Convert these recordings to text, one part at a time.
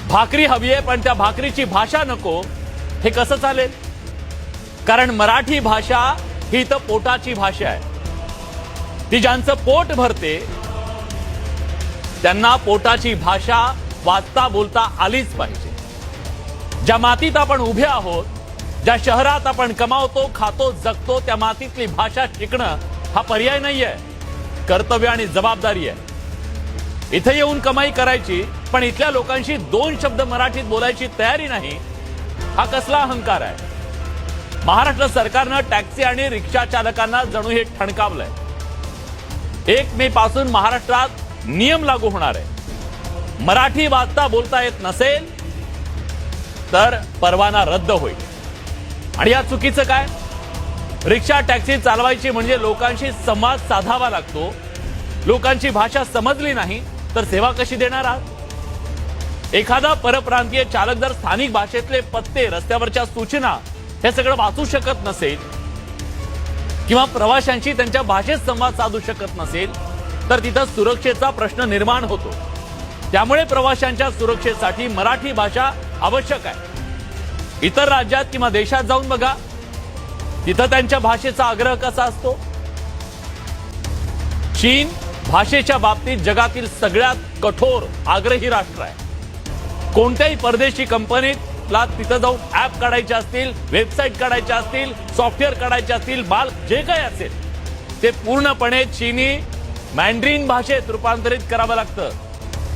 भाकरी हवी आहे पण त्या भाकरीची भाषा नको, हे कसं चालेल? कारण मराठी भाषा ही तर पोटाची भाषा आहे. ती ज्यांचं पोट भरते त्यांना पोटाची भाषा वाचता बोलता आलीच पाहिजे. ज्या मातीत आपण उभे आहोत, ज्या शहरात आपण कमावतो, खातो, जगतो, त्या मातीतली भाषा शिकणं हा पर्याय नाहीये, कर्तव्य आणि जबाबदारी आहे. इथे येऊन कमाई करायची पण इथल्या लोकांशी 2 शब्द मराठीत बोलायची तयारी नाही, हा कसला अहंकार आहे? महाराष्ट्र सरकारनं टॅक्सी आणि रिक्षा चालकांना जणू हे ठणकावलंय. 1 मे पासून महाराष्ट्रात नियम लागू होणार आहे. मराठी वाचता बोलता येत नसेल तर परवाना रद्द होईल. आणि या चुकीचं काय? रिक्षा टॅक्सी चालवायची म्हणजे लोकांशी संवाद साधावा लागतो. लोकांची भाषा समजली नाही तर सेवा कशी देणार आहात? एखादा परप्रांतीय चालक जर स्थानिक भाषेतले पत्ते, रस्त्यावरच्या सूचना हे सगळं वाचू शकत नसेल किंवा प्रवाशांशी त्यांच्या भाषेत संवाद साधू शकत नसेल तर तिथं सुरक्षेचा प्रश्न निर्माण होतो. त्यामुळे प्रवाशांच्या सुरक्षेसाठी मराठी भाषा आवश्यक आहे. इतर राज्यात किंवा देशात जाऊन बघा, तिथं त्यांच्या भाषेचा आग्रह कसा असतो. चीन भाषेच्या बाबतीत जगातील सगळ्यात कठोर आग्रही राष्ट्र आहे. कोणत्याही परदेशी कंपनीला तिथं जाऊन ऍप काढायचे असतील, वेबसाईट काढायच्या असतील, सॉफ्टवेअर काढायचे असतील, माल जे काही असेल ते पूर्णपणे चीनी मॅन्ड्रीन भाषेत रूपांतरित करावं लागतं.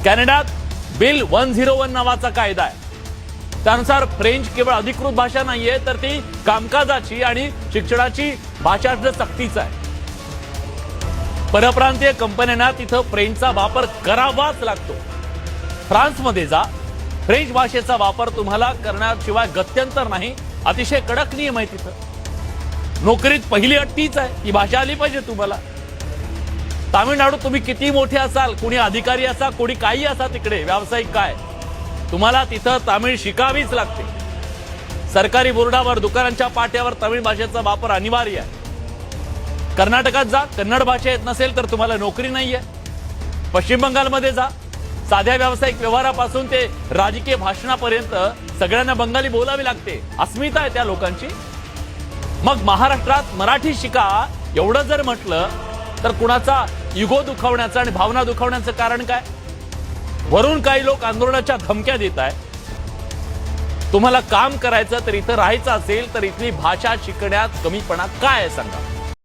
कॅनडात बिल 101 नावाचा कायदा आहे. त्यानुसार फ्रेंच केवळ अधिकृत भाषा नाहीये तर ती कामकाजाची आणि शिक्षणाची भाषा असणं सक्तीचं आहे. परप्रांतीय कंपन्यांना तिथं फ्रेंचचा वापर करावाच लागतो. फ्रान्समध्ये जा, फ्रेंच भाषेचा वापर तुम्हाला करण्याशिवाय गत्यंतर नाही. अतिशय कडक नियम आहे तिथं. नोकरीत पहिली अट तीच आहे, ही भाषा आली पाहिजे तुम्हाला. तामिळनाडूत तुम्ही किती मोठे असाल, कोणी अधिकारी असा, कोणी काही असा, तिकडे व्यावसायिक काय, तुम्हाला तिथं तामिळ शिकावीच लागते. सरकारी बोर्डावर, दुकानांच्या पाट्यावर तमिळ भाषेचा वापर अनिवार्य आहे. कर्नाटकात जा, कन्नड भाषा येत नसेल तर तुम्हाला नोकरी नाहीये. पश्चिम बंगालमध्ये जा, साध्या व्यावसायिक व्यवहारापासून ते राजकीय भाषणापर्यंत सगळ्यांना बंगाली बोलावी लागते. अस्मिता आहे त्या लोकांची. मग महाराष्ट्रात मराठी शिका एवढं जर म्हटलं तर कुणाचा इगो दुखावण्याचं आणि भावना दुखावण्याचं कारण काय? वरून काही लोक आंदोलनाच्या धमक्या देत आहेत. तुम्हाला काम करायचं तर इथं राहायचं असेल तर इथली भाषा शिकण्यात कमीपणा काय आहे सांगा.